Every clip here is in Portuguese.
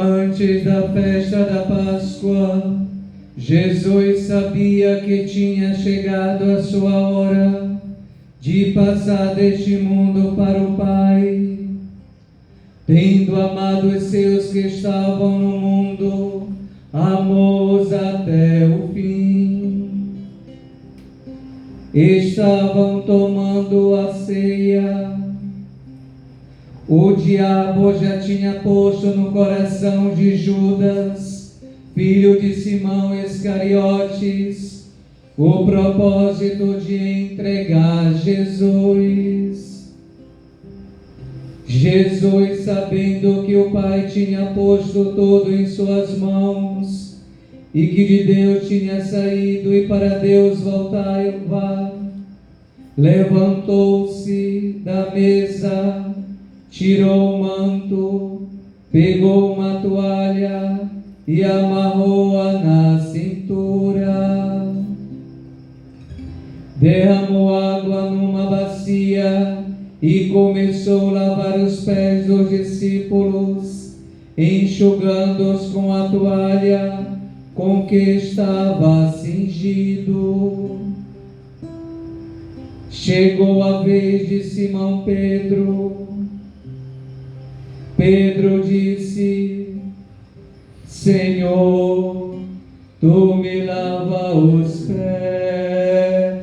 Antes da festa da Páscoa, Jesus sabia que tinha chegado a sua hora de passar deste mundo para o Pai. Tendo amado os seus que estavam no mundo, amou-os até o fim. Estavam tomando a ceia. O diabo já tinha posto no coração de Judas, filho de Simão Iscariotes, o propósito de entregar Jesus. Jesus, sabendo que o Pai tinha posto tudo em suas mãos e que de Deus tinha saído e para Deus voltava, levantou-se da mesa, tirou o manto, pegou uma toalha e amarrou-a na cintura. Derramou água numa bacia e começou a lavar os pés dos discípulos, enxugando-os com a toalha com que estava cingido. Chegou a vez de Simão Pedro. Pedro disse: Senhor, tu me lava os pés.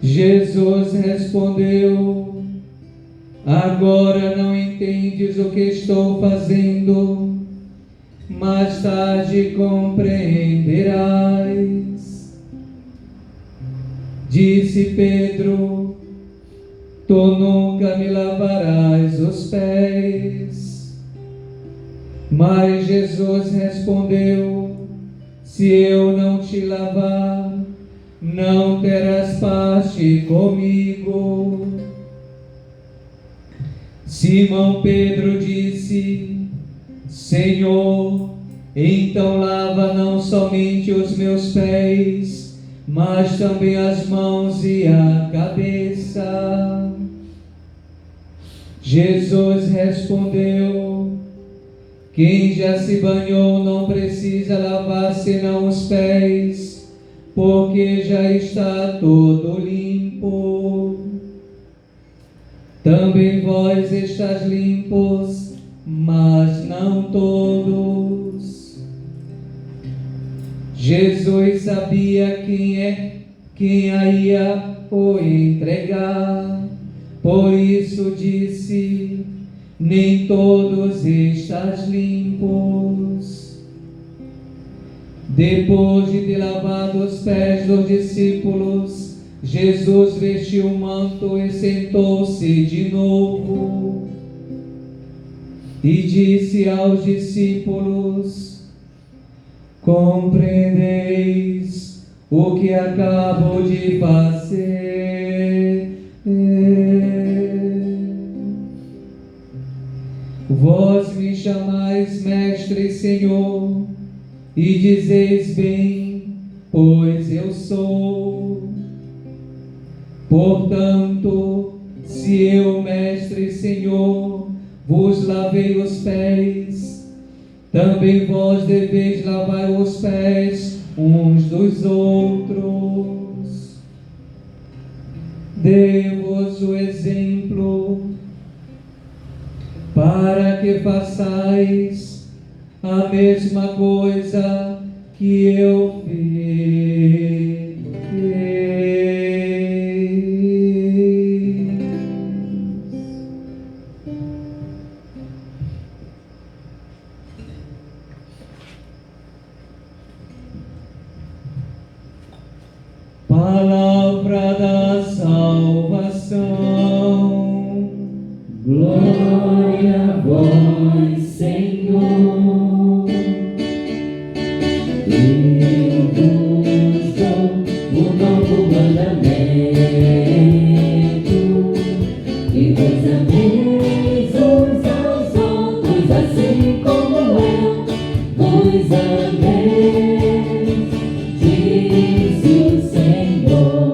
Jesus respondeu: agora não entendes o que estou fazendo, mais tarde compreenderás. Disse Pedro: tu nunca me lavarás os pés. Mas Jesus respondeu: se eu não te lavar, não terás parte comigo. Simão Pedro disse: Senhor, então lava não somente os meus pés, mas também as mãos e a cabeça. Jesus respondeu: quem já se banhou não precisa lavar senão os pés, porque já está todo limpo. Também vós estáis limpos, mas não todos. Jesus sabia quem a ia o entregar, por isso disse: nem todos estáis limpos. Depois de ter lavado os pés dos discípulos, Jesus vestiu o manto e sentou-se de novo. E disse aos discípulos: compreendeis o que acabo de fazer? Vós me chamais Mestre e Senhor, e dizeis bem, pois eu sou. Portanto, se eu, Mestre e Senhor, vos lavei os pés, também vós deveis lavar os pés uns dos outros. Dei-vos o exemplo, para que façais a mesma coisa que eu fiz. Palavra da salvação. Glória a vós, Senhor. Eu vos dou um novo mandamento, que vos ameis uns aos outros, assim como eu vos amei, diz o Senhor.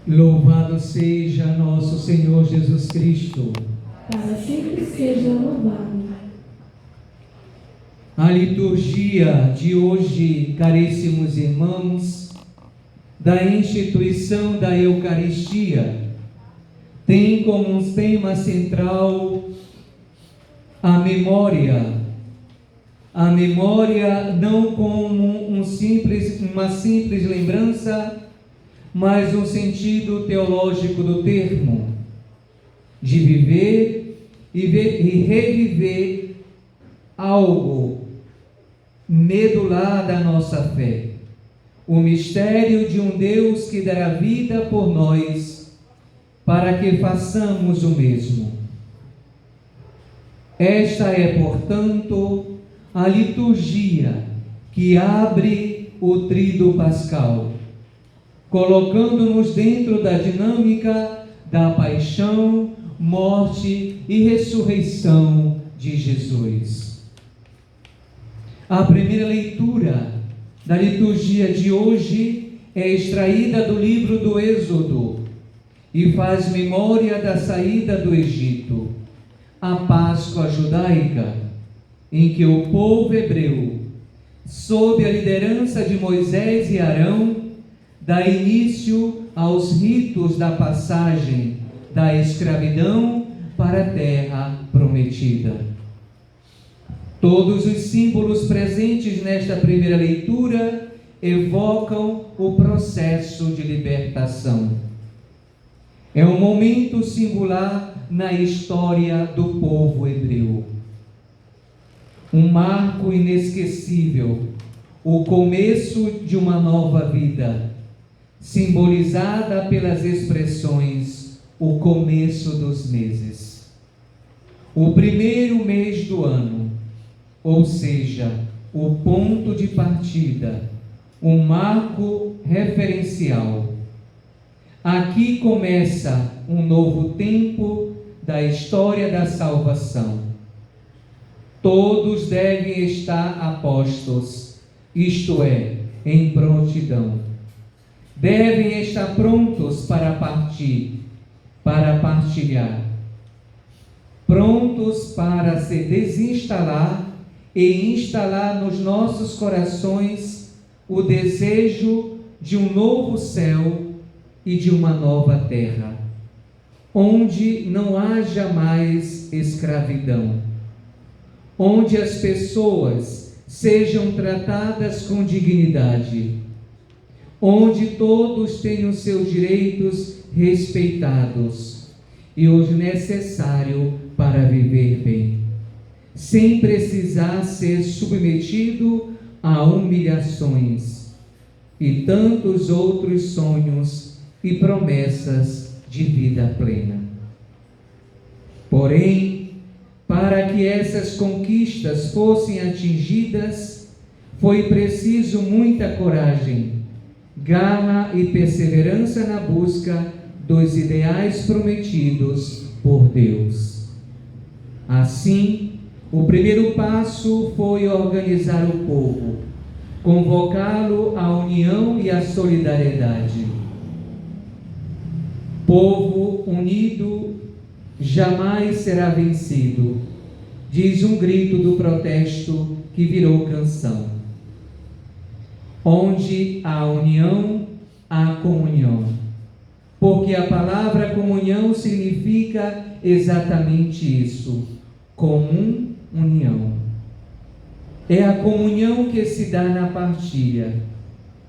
Louvado seja nosso Senhor Jesus Cristo. Para sempre seja louvado. A liturgia de hoje, caríssimos irmãos, da instituição da Eucaristia, tem como um tema central a memória. A memória não como uma simples lembrança, mas um sentido teológico do termo, de viver e reviver algo medular da nossa fé, o mistério de um Deus que dará vida por nós, para que façamos o mesmo. Esta é, portanto, a liturgia que abre o tríduo pascal, colocando-nos dentro da dinâmica da paixão, morte e ressurreição de Jesus. A primeira leitura da liturgia de hoje é extraída do livro do Êxodo e faz memória da saída do Egito, a Páscoa judaica, em que o povo hebreu, sob a liderança de Moisés e Arão, dá início aos ritos da passagem da escravidão para a terra prometida. Todos os símbolos presentes nesta primeira leitura evocam o processo de libertação. É um momento singular na história do povo hebreu. Um marco inesquecível, o começo de uma nova vida, simbolizada pelas expressões o começo dos meses. O primeiro mês do ano, ou seja, o ponto de partida, um marco referencial. Aqui começa um novo tempo da história da salvação. Todos devem estar a postos, isto é, em prontidão. Devem estar prontos para partir, para partilhar, prontos para se desinstalar e instalar nos nossos corações o desejo de um novo céu e de uma nova terra, onde não haja mais escravidão, onde as pessoas sejam tratadas com dignidade, onde todos tenham seus direitos respeitados e os necessários para viver bem, sem precisar ser submetido a humilhações e tantos outros sonhos e promessas de vida plena. Porém, para que essas conquistas fossem atingidas, foi preciso muita coragem, garra e perseverança na busca dos ideais prometidos por Deus. Assim, o primeiro passo foi organizar o povo, convocá-lo à união e à solidariedade. Povo unido jamais será vencido, diz um grito do protesto que virou canção. Onde há união, há comunhão, porque a palavra comunhão significa exatamente isso, comum união. É a comunhão que se dá na partilha.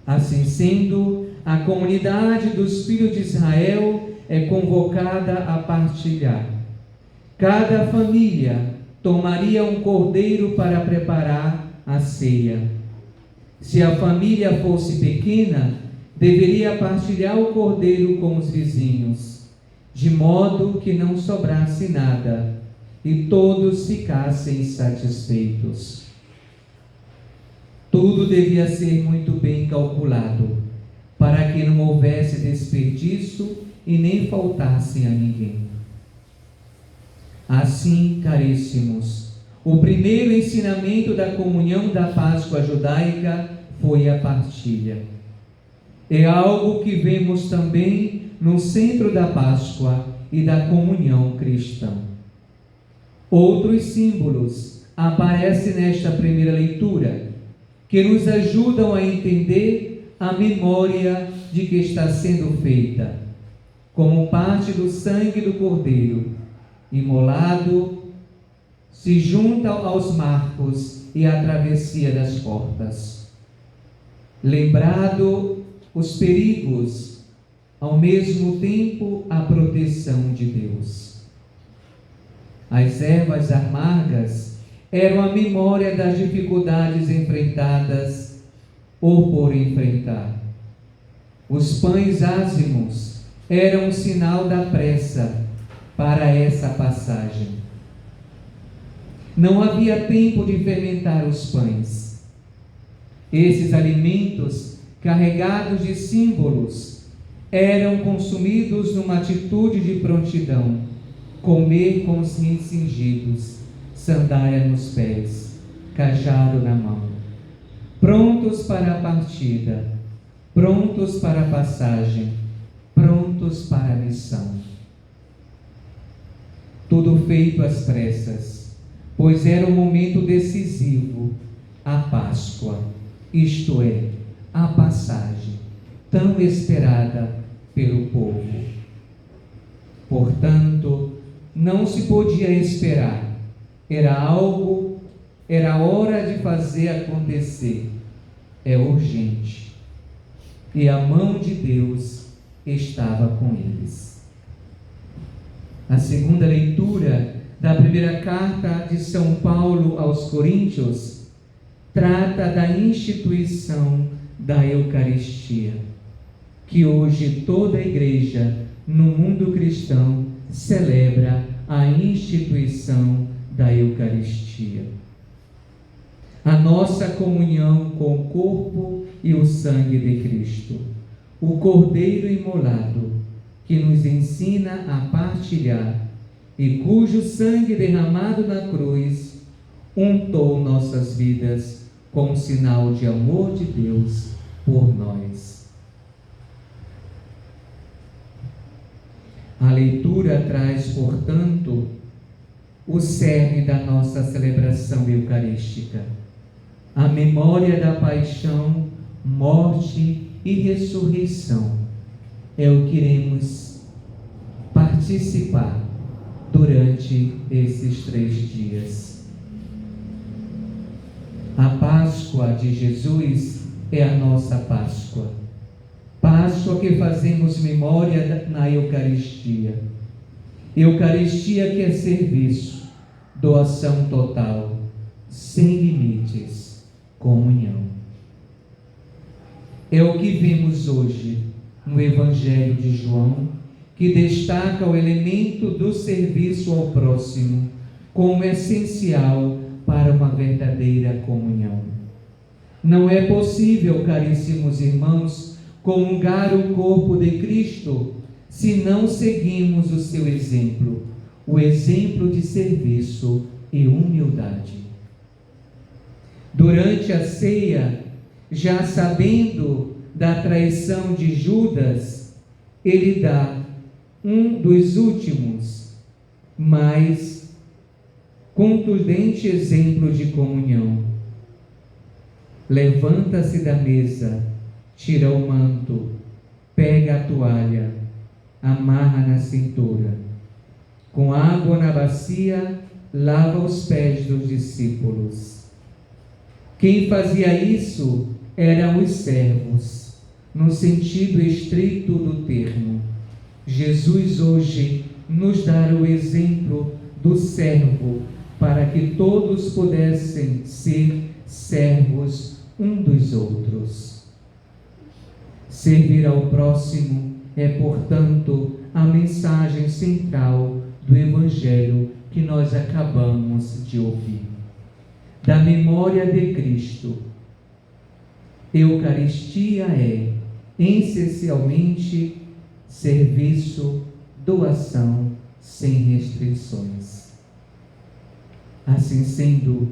Assim sendo, a comunidade dos filhos de Israel é convocada a partilhar. Cada família tomaria um cordeiro para preparar a ceia. Se a família fosse pequena, deveria partilhar o cordeiro com os vizinhos, de modo que não sobrasse nada e todos ficassem satisfeitos. Tudo devia ser muito bem calculado, para que não houvesse desperdício e nem faltasse a ninguém. Assim, caríssimos, o primeiro ensinamento da comunhão da Páscoa judaica foi a partilha. É algo que vemos também no centro da Páscoa e da comunhão cristã. Outros símbolos aparecem nesta primeira leitura, que nos ajudam a entender a memória de que está sendo feita, como parte do sangue do Cordeiro, imolado, se junta aos marcos e à travessia das portas. Lembrado os perigos, ao mesmo tempo a proteção de Deus. As ervas amargas eram a memória das dificuldades enfrentadas ou por enfrentar. Os pães ázimos eram um sinal da pressa para essa passagem. Não havia tempo de fermentar os pães. Esses alimentos, carregados de símbolos, eram consumidos numa atitude de prontidão, comer com os cingidos, sandália nos pés, cajado na mão, prontos para a partida, prontos para a passagem, prontos para a missão. Tudo feito às pressas, pois era um momento decisivo, a Páscoa, isto é, a passagem, tão esperada pelo povo. Portanto, não se podia esperar, era hora de fazer acontecer, é urgente. E a mão de Deus estava com eles. A segunda leitura da primeira carta de São Paulo aos Coríntios trata da instituição da Eucaristia, que hoje toda a igreja no mundo cristão celebra a instituição da Eucaristia. A nossa comunhão com o corpo e o sangue de Cristo, o Cordeiro imolado, que nos ensina a partilhar e cujo sangue derramado na cruz untou nossas vidas como sinal de amor de Deus por nós. A leitura traz, portanto, o cerne da nossa celebração eucarística, a memória da paixão, morte e ressurreição. É o que iremos participar durante esses 3 dias. A Páscoa de Jesus é a nossa Páscoa. Páscoa que fazemos memória na Eucaristia. Eucaristia que é serviço, doação total, sem limites, comunhão. É o que vemos hoje no Evangelho de João, que destaca o elemento do serviço ao próximo como essencial para uma verdadeira comunhão. Não é possível, caríssimos irmãos, comungar o corpo de Cristo se não seguimos o seu exemplo, o exemplo de serviço e humildade. Durante a ceia, já sabendo da traição de Judas, ele dá um dos últimos, mais contundente exemplo de comunhão. Levanta-se da mesa, tira o manto, pega a toalha, amarra na cintura. Com água na bacia, lava os pés dos discípulos. Quem fazia isso eram os servos, no sentido estrito do termo. Jesus hoje nos dá o exemplo do servo, para que todos pudessem ser servos um dos outros. Servir ao próximo é, portanto, a mensagem central do Evangelho que nós acabamos de ouvir. Da memória de Cristo. Eucaristia é, essencialmente, serviço, doação, sem restrições. Assim sendo,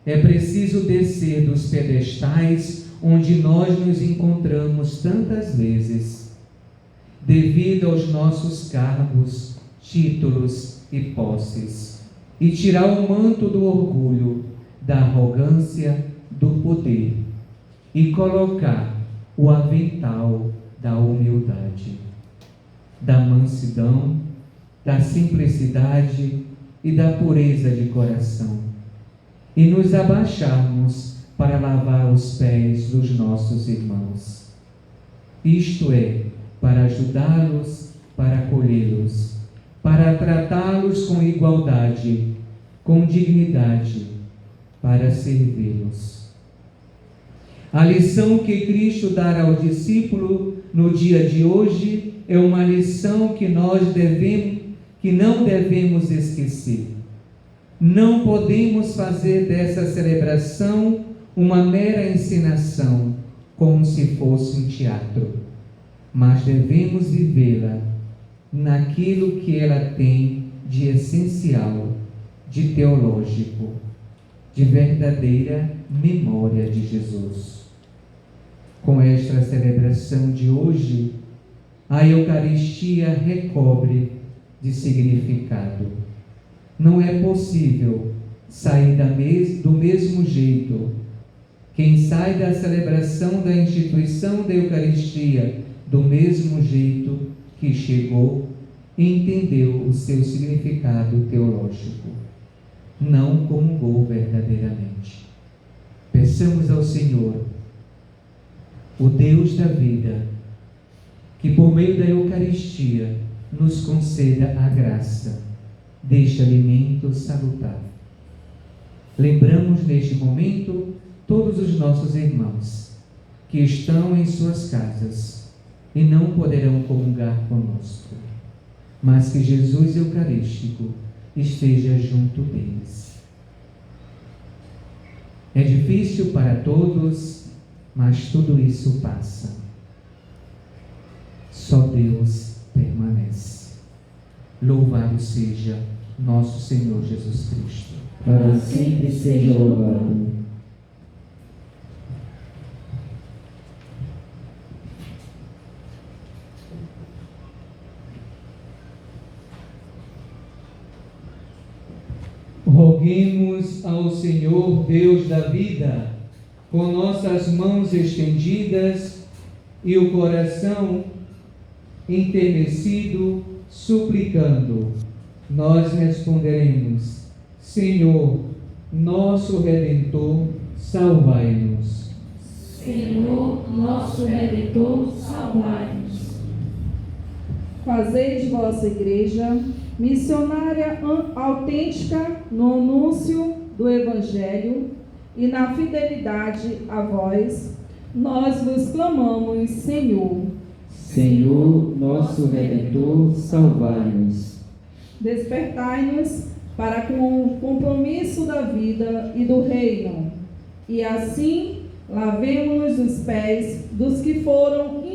é preciso descer dos pedestais onde nós nos encontramos tantas vezes devido aos nossos cargos, títulos e posses, e tirar o manto do orgulho, da arrogância, do poder, e colocar o avental da humildade, da mansidão, da simplicidade e da pureza de coração, e nos abaixarmos para lavar os pés dos nossos irmãos. Isto é, para ajudá-los, para acolhê-los, para tratá-los com igualdade, com dignidade, para servi-los. A lição que Cristo dá ao discípulo no dia de hoje é uma lição que não devemos esquecer. Não podemos fazer dessa celebração uma mera encenação, como se fosse um teatro, mas devemos vivê-la naquilo que ela tem de essencial, de teológico, de verdadeira memória de Jesus. Com esta celebração de hoje, a Eucaristia recobre de significado. Não é possível sair do mesmo jeito. Quem sai da celebração da instituição da Eucaristia do mesmo jeito que chegou, entendeu o seu significado teológico, não comungou verdadeiramente. Peçamos ao Senhor, o Deus da vida, que por meio da Eucaristia nos conceda a graça deste alimento salutar. Lembramos neste momento todos os nossos irmãos que estão em suas casas e não poderão comungar conosco, mas que Jesus Eucarístico esteja junto deles. É difícil para todos, mas tudo isso passa. Só Deus permanece. Louvado seja nosso Senhor Jesus Cristo. Para sempre seja louvado. Roguemos ao Senhor, Deus da vida, com nossas mãos estendidas e o coração enternecido, suplicando. Nós responderemos: Senhor, nosso Redentor, salvai-nos. Senhor, nosso Redentor, salvai-nos. Fazei de vossa Igreja missionária autêntica no anúncio do Evangelho e na fidelidade a vós, nós vos clamamos, Senhor. Senhor, nosso Redentor, salvai-nos. Despertai-nos para com o compromisso da vida e do reino, e assim lavemo-nos os pés dos que foram